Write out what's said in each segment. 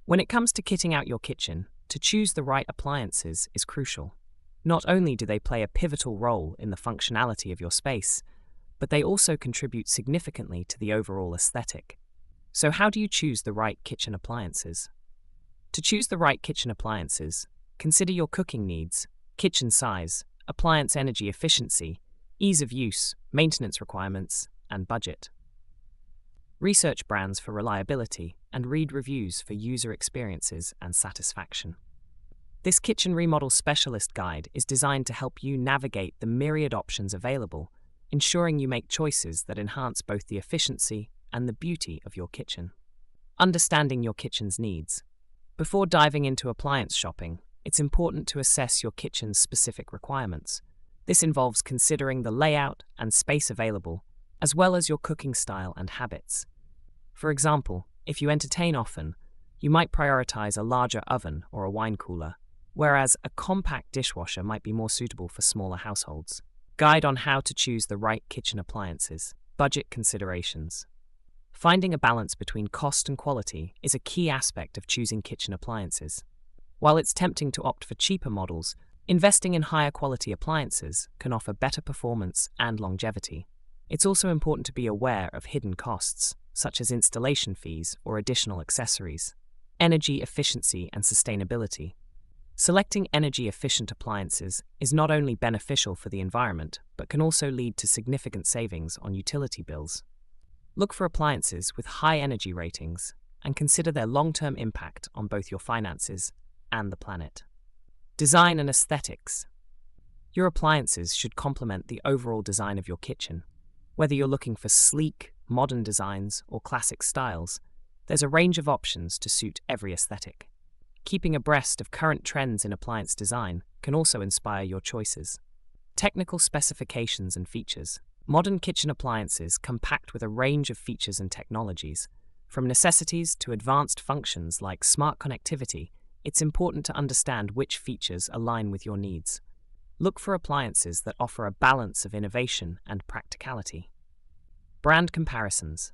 When it comes to kitting out your kitchen, to choose the right appliances is crucial. Not only do they play a pivotal role in the functionality of your space, but they also contribute significantly to the overall aesthetic. So how do you choose the right kitchen appliances? To choose the right kitchen appliances, consider your cooking needs, kitchen size, appliance energy efficiency, ease of use, maintenance requirements, and budget. Research brands for reliability and read reviews for user experiences and satisfaction. This kitchen remodel specialist guide is designed to help you navigate the myriad options available, ensuring you make choices that enhance both the efficiency and the beauty of your kitchen. Understanding your kitchen's needs. Before diving into appliance shopping, it's important to assess your kitchen's specific requirements. This involves considering the layout and space available, as well as your cooking style and habits. For example, if you entertain often, you might prioritize a larger oven or a wine cooler, whereas a compact dishwasher might be more suitable for smaller households. Guide on how to choose the right kitchen appliances. Budget considerations. Finding a balance between cost and quality is a key aspect of choosing kitchen appliances. While it's tempting to opt for cheaper models, investing in higher quality appliances can offer better performance and longevity. It's also important to be aware of hidden costs, such as installation fees or additional accessories. Energy efficiency and sustainability. Selecting energy-efficient appliances is not only beneficial for the environment, but can also lead to significant savings on utility bills. Look for appliances with high energy ratings and consider their long-term impact on both your finances and the planet. Design and aesthetics. Your appliances should complement the overall design of your kitchen. Whether you're looking for sleek, modern designs or classic styles, there's a range of options to suit every aesthetic. Keeping abreast of current trends in appliance design can also inspire your choices. Technical specifications and features. Modern kitchen appliances come packed with a range of features and technologies. From necessities to advanced functions like smart connectivity, it's important to understand which features align with your needs. Look for appliances that offer a balance of innovation and practicality. Brand comparisons.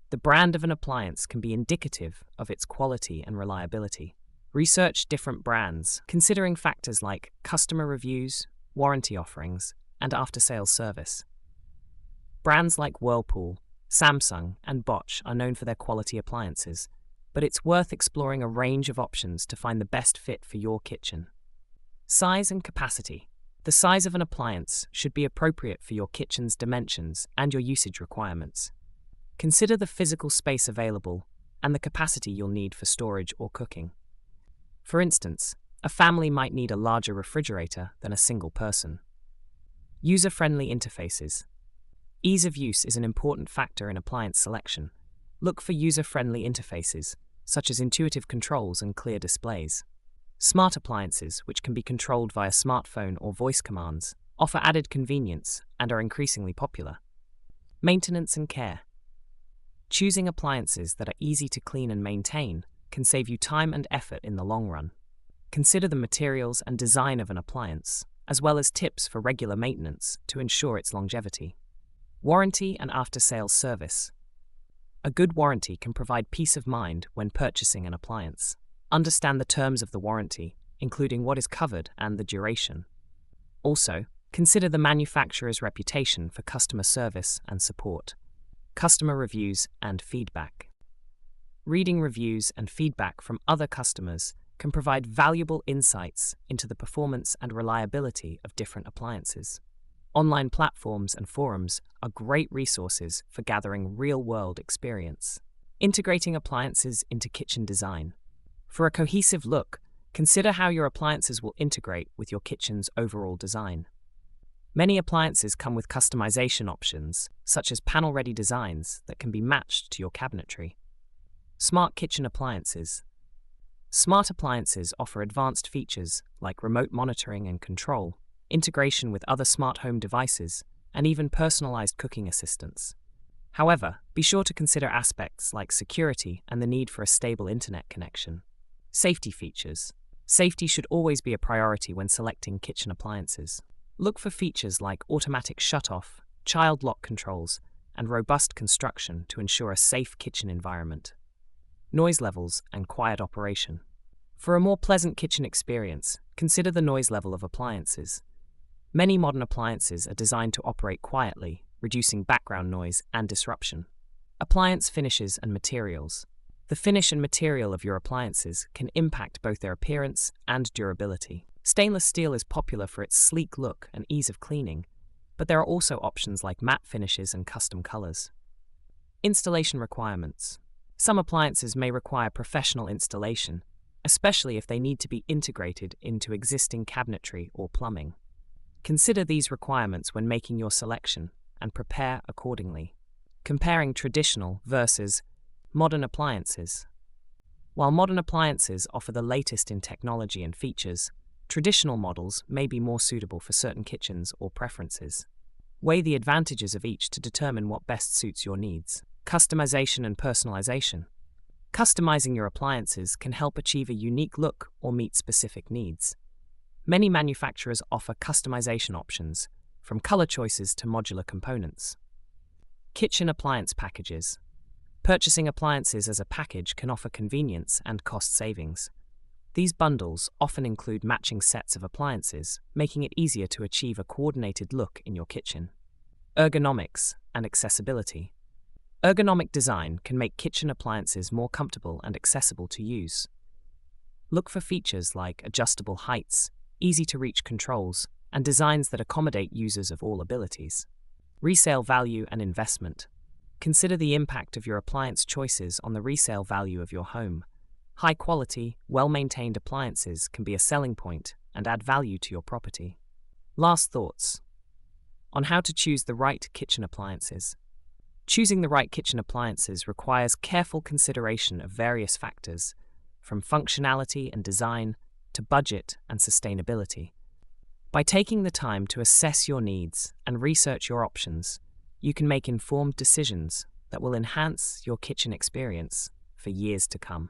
The brand of an appliance can be indicative of its quality and reliability. Research different brands, considering factors like customer reviews, warranty offerings, and after-sales service. Brands like Whirlpool, Samsung, and Bosch are known for their quality appliances, but it's worth exploring a range of options to find the best fit for your kitchen. Size and capacity. The size of an appliance should be appropriate for your kitchen's dimensions and your usage requirements. Consider the physical space available and the capacity you'll need for storage or cooking. For instance, a family might need a larger refrigerator than a single person. User-friendly interfaces. Ease of use is an important factor in appliance selection. Look for user-friendly interfaces, such as intuitive controls and clear displays. Smart appliances, which can be controlled via smartphone or voice commands, offer added convenience and are increasingly popular. Maintenance and care. Choosing appliances that are easy to clean and maintain can save you time and effort in the long run. Consider the materials and design of an appliance, as well as tips for regular maintenance to ensure its longevity. Warranty and after-sales service. A good warranty can provide peace of mind when purchasing an appliance. Understand the terms of the warranty, including what is covered and the duration. Also, consider the manufacturer's reputation for customer service and support. Customer reviews and feedback. Reading reviews and feedback from other customers can provide valuable insights into the performance and reliability of different appliances. Online platforms and forums are great resources for gathering real-world experience. Integrating appliances into kitchen design. For a cohesive look, consider how your appliances will integrate with your kitchen's overall design. Many appliances come with customization options, such as panel-ready designs that can be matched to your cabinetry. Smart kitchen appliances. Smart appliances offer advanced features like remote monitoring and control, integration with other smart home devices, and even personalized cooking assistance. However, be sure to consider aspects like security and the need for a stable internet connection. Safety features. Safety should always be a priority when selecting kitchen appliances. Look for features like automatic shut-off, child lock controls, and robust construction to ensure a safe kitchen environment. noise levels, and quiet operation. For a more pleasant kitchen experience, consider the noise level of appliances. Many modern appliances are designed to operate quietly, reducing background noise and disruption. Appliance finishes and materials. The finish and material of your appliances can impact both their appearance and durability. Stainless steel is popular for its sleek look and ease of cleaning, but there are also options like matte finishes and custom colors. Installation requirements. Some appliances may require professional installation, especially if they need to be integrated into existing cabinetry or plumbing. Consider these requirements when making your selection and prepare accordingly. Comparing traditional versus modern appliances. While modern appliances offer the latest in technology and features, traditional models may be more suitable for certain kitchens or preferences. Weigh the advantages of each to determine what best suits your needs. Customization and personalization. Customizing your appliances can help achieve a unique look or meet specific needs. Many manufacturers offer customization options, from color choices to modular components. Kitchen appliance packages. Purchasing appliances as a package can offer convenience and cost savings. These bundles often include matching sets of appliances, making it easier to achieve a coordinated look in your kitchen. Ergonomics and accessibility. Ergonomic design can make kitchen appliances more comfortable and accessible to use. Look for features like adjustable heights, easy-to-reach controls, and designs that accommodate users of all abilities. Resale value and investment. Consider the impact of your appliance choices on the resale value of your home. High-quality, well-maintained appliances can be a selling point and add value to your property. Last thoughts on how to choose the right kitchen appliances. Choosing the right kitchen appliances requires careful consideration of various factors, from functionality and design to budget and sustainability. By taking the time to assess your needs and research your options, you can make informed decisions that will enhance your kitchen experience for years to come.